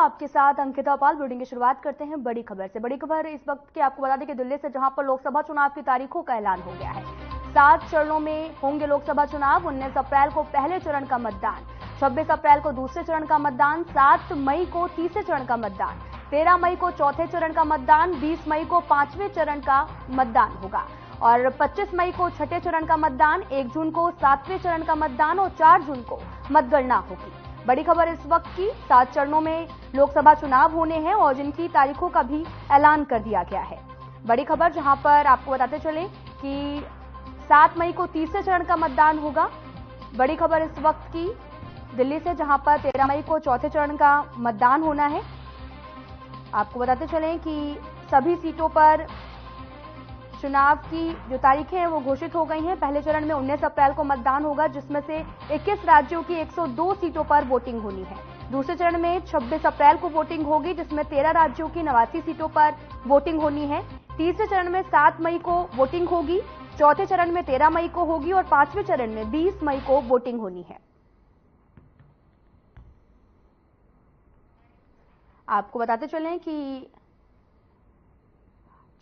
आपके साथ अंकिता पाल। बुलेटिन की शुरुआत करते हैं बड़ी खबर से। बड़ी खबर इस वक्त की आपको बता दें कि दिल्ली से, जहां पर लोकसभा चुनाव की तारीखों का ऐलान हो गया है। 7 चरणों में होंगे लोकसभा चुनाव। 19 अप्रैल को पहले चरण का मतदान, 26 अप्रैल को दूसरे चरण का मतदान, 7 मई को तीसरे चरण का मतदान, 13 मई को चौथे चरण का मतदान, 20 मई को 5वें चरण का मतदान होगा और 25 मई को छठे चरण का मतदान, 1 जून को 7वें चरण का मतदान और 4 जून को मतगणना होगी। बड़ी खबर इस वक्त की, 7 चरणों में लोकसभा चुनाव होने हैं और जिनकी तारीखों का भी ऐलान कर दिया गया है। बड़ी खबर जहां पर आपको बताते चले कि 7 मई को तीसरे चरण का मतदान होगा। बड़ी खबर इस वक्त की दिल्ली से, जहां पर 13 मई को चौथे चरण का मतदान होना है। आपको बताते चलें कि सभी सीटों पर चुनाव की जो तारीखें हैं वो घोषित हो गई हैं। पहले चरण में 19 अप्रैल को मतदान होगा, जिसमें से 21 राज्यों की 102 सीटों पर वोटिंग होनी है। दूसरे चरण में 26 अप्रैल को वोटिंग होगी, जिसमें 13 राज्यों की 89 सीटों पर वोटिंग होनी है। तीसरे चरण में 7 मई को वोटिंग होगी, चौथे चरण में 13 मई को होगी और 5वें चरण में 20 मई को वोटिंग होनी है। आपको बताते चलें कि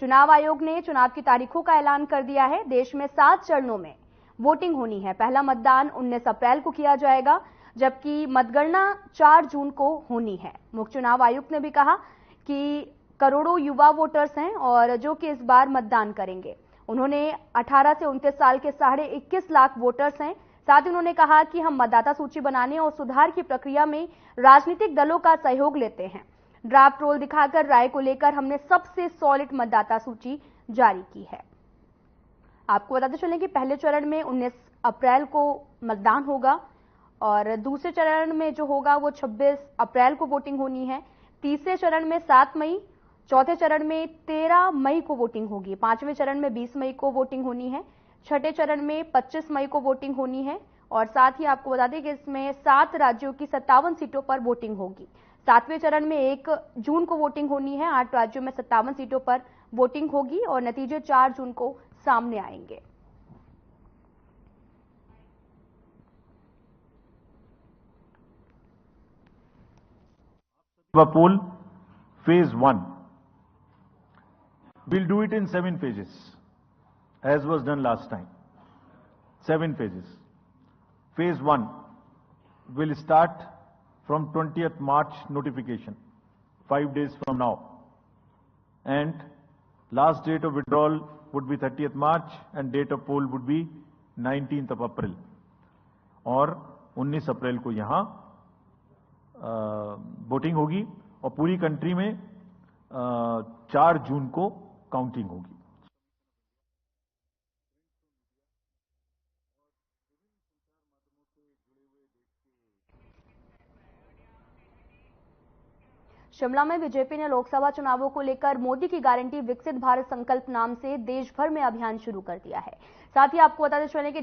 चुनाव आयोग ने चुनाव की तारीखों का ऐलान कर दिया है। देश में 7 चरणों में वोटिंग होनी है। पहला मतदान 19 अप्रैल को किया जाएगा, जबकि मतगणना 4 जून को होनी है। मुख्य चुनाव आयुक्त ने भी कहा कि करोड़ों युवा वोटर्स हैं और जो कि इस बार मतदान करेंगे। उन्होंने 18 से 29 साल के 21.5 लाख वोटर्स हैं। साथ ही उन्होंने कहा कि हम मतदाता सूची बनाने और सुधार की प्रक्रिया में राजनीतिक दलों का सहयोग लेते हैं। ड्राफ्ट रोल दिखाकर राय को लेकर हमने सबसे सॉलिड मतदाता सूची जारी की है। आपको बताते चलें कि पहले चरण में 19 अप्रैल को मतदान होगा और दूसरे चरण में जो होगा वो 26 अप्रैल को वोटिंग होनी है। तीसरे चरण में 7 मई, चौथे चरण में 13 मई को वोटिंग होगी, 5वें चरण में 20 मई को वोटिंग होनी है, छठे चरण में 25 मई को वोटिंग होनी है और साथ ही आपको बता दें कि इसमें 7 राज्यों की 57 सीटों पर वोटिंग होगी। 7वें चरण में 1 जून को वोटिंग होनी है, 8 राज्यों में 57 सीटों पर वोटिंग होगी और नतीजे 4 जून को सामने आएंगे। Poll phase 1. We'll do it in 7 phases, as was done last time. 7 phases. Phase 1 will start from 20th March notification, 5 days from now. And last date of withdrawal would be 30th March and date of poll would be 19th of April. और 19 अप्रैल को यहाँ voting होगी और पूरी country में 4 जून को counting होगी। शिमला में बीजेपी ने लोकसभा चुनावों को लेकर मोदी की गारंटी विकसित भारत संकल्प नाम से देश भर में अभियान शुरू कर दिया है। साथ ही आपको बताते चलें कि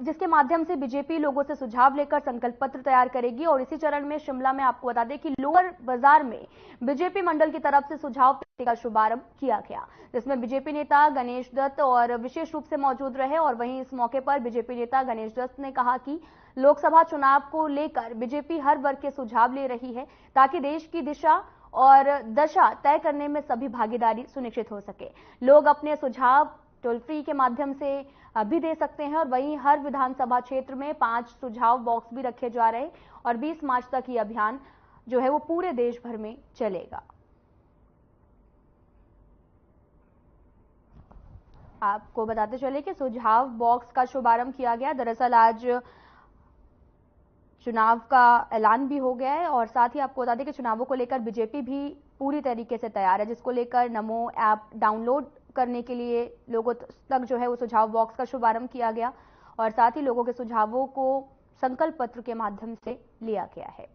जिसके माध्यम से बीजेपी लोगों से सुझाव लेकर संकल्प पत्र तैयार करेगी और इसी चरण में शिमला में आपको बता दें कि लोअर बाजार में बीजेपी मंडल की तरफ से सुझाव पत्र का शुभारंभ किया गया, जिसमें बीजेपी नेता गणेश दत्त और विशेष रूप से मौजूद रहे। और वहीं इस मौके पर बीजेपी नेता गणेश दत्त ने कहा कि लोकसभा चुनाव को लेकर बीजेपी हर वर्ग के सुझाव ले रही है ताकि देश की दिशा और दशा तय करने में सभी भागीदारी सुनिश्चित हो सके। लोग अपने सुझाव टोल फ्री के माध्यम से भी दे सकते हैं और वहीं हर विधानसभा क्षेत्र में 5 सुझाव बॉक्स भी रखे जा रहे हैं और 20 मार्च तक ये अभियान जो है वो पूरे देश भर में चलेगा। आपको बताते चले कि सुझाव बॉक्स का शुभारंभ किया गया। दरअसल आज चुनाव का ऐलान भी हो गया है और साथ ही आपको बता दें कि चुनावों को लेकर बीजेपी भी पूरी तरीके से तैयार है, जिसको लेकर नमो ऐप डाउनलोड करने के लिए लोगों तक जो है वो सुझाव बॉक्स का शुभारंभ किया गया और साथ ही लोगों के सुझावों को संकल्प पत्र के माध्यम से लिया गया है।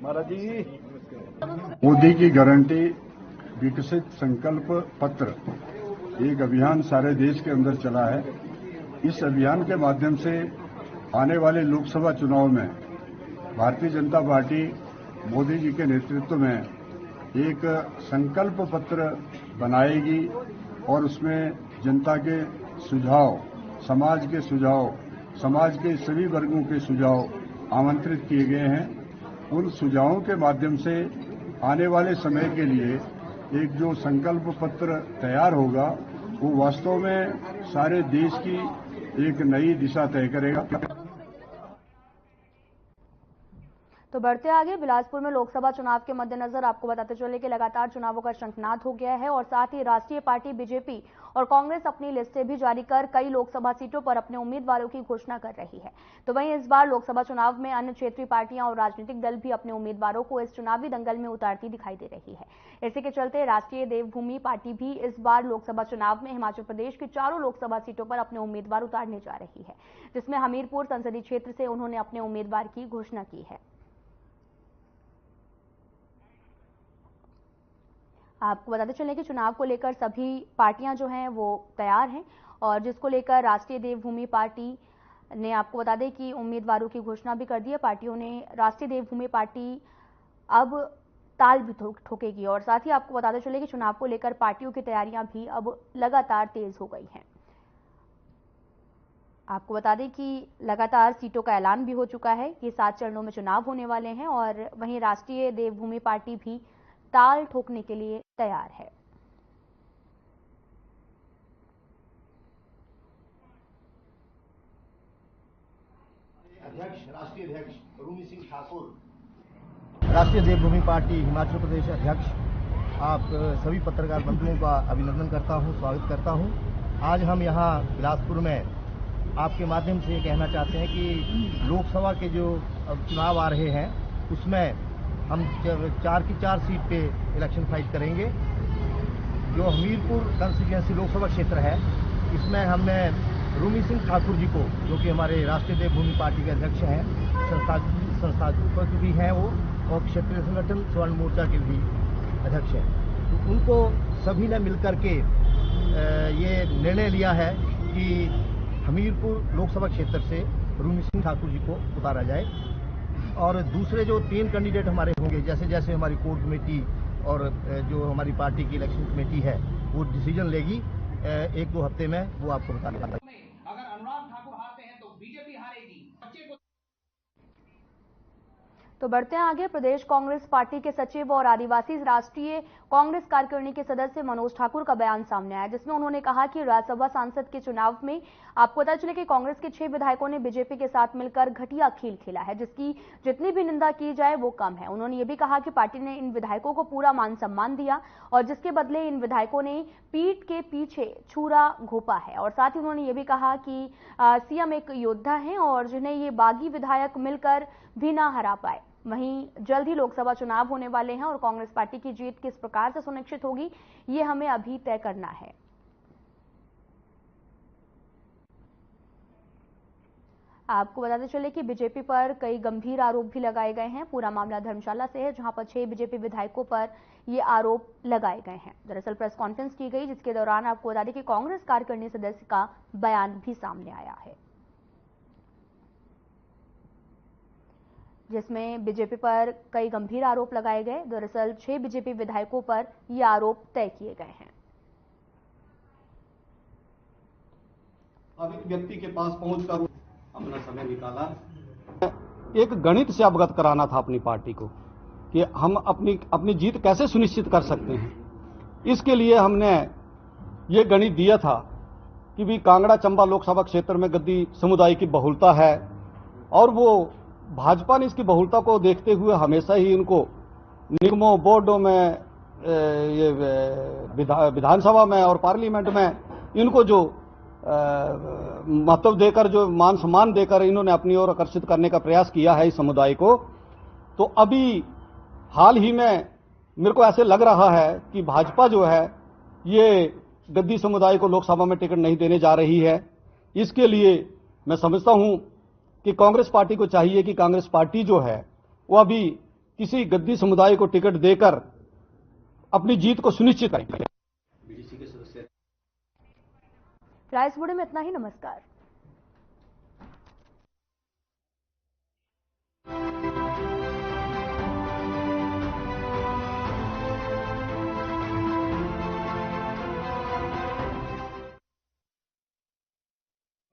महाराज जी, मोदी की गारंटी विकसित संकल्प पत्र एक अभियान सारे देश के अंदर चला है। इस अभियान के माध्यम से आने वाले लोकसभा चुनाव में भारतीय जनता पार्टी मोदी जी के नेतृत्व में एक संकल्प पत्र बनाएगी और उसमें जनता के सुझाव, समाज के सुझाव, समाज के सभी वर्गों के सुझाव आमंत्रित किए गए हैं। उन सुझावों के माध्यम से आने वाले समय के लिए एक जो संकल्प पत्र तैयार होगा वो वास्तव में सारे देश की एक नई दिशा तय करेगा। तो बढ़ते आगे, बिलासपुर में लोकसभा चुनाव के मद्देनजर आपको बताते चले कि लगातार चुनावों का शंखनाद हो गया है और साथ ही राष्ट्रीय पार्टी बीजेपी और कांग्रेस अपनी लिस्टें भी जारी कर कई लोकसभा सीटों पर अपने उम्मीदवारों की घोषणा कर रही है। तो वहीं इस बार लोकसभा चुनाव में अन्य क्षेत्रीय पार्टियां और राजनीतिक दल भी अपने उम्मीदवारों को इस चुनावी दंगल में उतारती दिखाई दे रही है। इसी के चलते राष्ट्रीय देवभूमि पार्टी भी इस बार लोकसभा चुनाव में हिमाचल प्रदेश की 4 लोकसभा सीटों पर अपने उम्मीदवार उतारने जा रही है, जिसमें हमीरपुर संसदीय क्षेत्र से उन्होंने अपने उम्मीदवार की घोषणा की है। आपको बताते चलें कि चुनाव को लेकर सभी पार्टियां जो हैं वो तैयार हैं और जिसको लेकर राष्ट्रीय देवभूमि पार्टी ने आपको बता दें कि उम्मीदवारों की घोषणा भी कर दी है। पार्टियों ने राष्ट्रीय देवभूमि पार्टी अब ताल भी ठोकेगी और साथ ही आपको बताते चले कि चुनाव को लेकर पार्टियों की तैयारियां भी अब लगातार तेज हो गई हैं। आपको बता दें कि लगातार सीटों का ऐलान भी हो चुका है। ये 7 चरणों में चुनाव होने वाले हैं और वहीं राष्ट्रीय देवभूमि पार्टी भी ताल ठोकने के लिए तैयार है। राष्ट्रीय अध्यक्ष रूमी सिंह ठाकुर, राष्ट्रीय देवभूमि पार्टी हिमाचल प्रदेश अध्यक्ष, आप सभी पत्रकार बंधुओं का अभिनंदन करता हूं, स्वागत करता हूं। आज हम यहां बिलासपुर में आपके माध्यम से कहना चाहते हैं कि लोकसभा के जो चुनाव आ रहे हैं उसमें हम 4 की 4 सीट पे इलेक्शन फाइट करेंगे। जो हमीरपुर कंस्टिट्यूएंसी लोकसभा क्षेत्र है इसमें हमने रूमी सिंह ठाकुर जी को, जो कि हमारे राष्ट्रीय देवभूमि पार्टी के अध्यक्ष हैं, संस्थापक भी हैं वो, और क्षेत्रीय संगठन स्वर्ण मोर्चा के भी अध्यक्ष हैं, तो उनको सभी ने मिलकर के ये निर्णय लिया है कि हमीरपुर लोकसभा क्षेत्र से रूमी सिंह ठाकुर जी को उतारा जाए और दूसरे जो 3 कैंडिडेट हमारे होंगे, जैसे जैसे हमारी कोर कमेटी और जो हमारी पार्टी की इलेक्शन कमेटी है वो डिसीजन लेगी 1-2 हफ्ते में, वो आपको बता देगा। अगर अनुराग ठाकुर हारते हैं तो बीजेपी हारेगी। बच्चे को तो बढ़ते हैं आगे, प्रदेश कांग्रेस पार्टी के सचिव और आदिवासी राष्ट्रीय कांग्रेस कार्यकारिणी के सदस्य मनोज ठाकुर का बयान सामने आया, जिसमें उन्होंने कहा कि राज्यसभा सांसद के चुनाव में आपको पता चले कि कांग्रेस के 6 विधायकों ने बीजेपी के साथ मिलकर घटिया खेल खेला है, जिसकी जितनी भी निंदा की जाए वो कम है। उन्होंने ये भी कहा कि पार्टी ने इन विधायकों को पूरा मान सम्मान दिया और जिसके बदले इन विधायकों ने पीठ के पीछे छुरा घोंपा है। और साथ ही उन्होंने ये भी कहा कि सीएम एक योद्धा है और जिन्हें ये बागी विधायक मिलकर भी ना हरा पाए। वहीं जल्द ही लोकसभा चुनाव होने वाले हैं और कांग्रेस पार्टी की जीत किस प्रकार से सुनिश्चित होगी ये हमें अभी तय करना है। आपको बताते चले कि बीजेपी पर कई गंभीर आरोप भी लगाए गए हैं। पूरा मामला धर्मशाला से है, जहां पर 6 बीजेपी विधायकों पर ये आरोप लगाए गए हैं। दरअसल प्रेस कॉन्फ्रेंस की गई, जिसके दौरान आपको बता दें कि कांग्रेस कार्यकारिणी सदस्य का बयान भी सामने आया है, जिसमें बीजेपी पर कई गंभीर आरोप लगाए गए। दरअसल 6 बीजेपी विधायकों पर ये आरोप तय किए गए हैं। अब एक व्यक्ति के पास पहुंचकर अपना समय निकाला, एक गणित से अवगत कराना था अपनी पार्टी को कि हम अपनी जीत कैसे सुनिश्चित कर सकते हैं। इसके लिए हमने ये गणित दिया था कि भी कांगड़ा चंबा लोकसभा क्षेत्र में गद्दी समुदाय की बहुलता है और वो भाजपा ने इसकी बहुलता को देखते हुए हमेशा ही इनको निगमों, बोर्डों में, ये विधानसभा में और पार्लियामेंट में इनको जो महत्व देकर, जो मान सम्मान देकर इन्होंने अपनी ओर आकर्षित करने का प्रयास किया है इस समुदाय को। तो अभी हाल ही में मेरे को ऐसे लग रहा है कि भाजपा जो है ये गद्दी समुदाय को लोकसभा में टिकट नहीं देने जा रही है। इसके लिए मैं समझता हूं कि कांग्रेस पार्टी को चाहिए कि कांग्रेस पार्टी जो है वो अभी किसी गद्दी समुदाय को टिकट देकर अपनी जीत को सुनिश्चित करें। फिलहाल इस वीडियो में इतना ही। नमस्कार।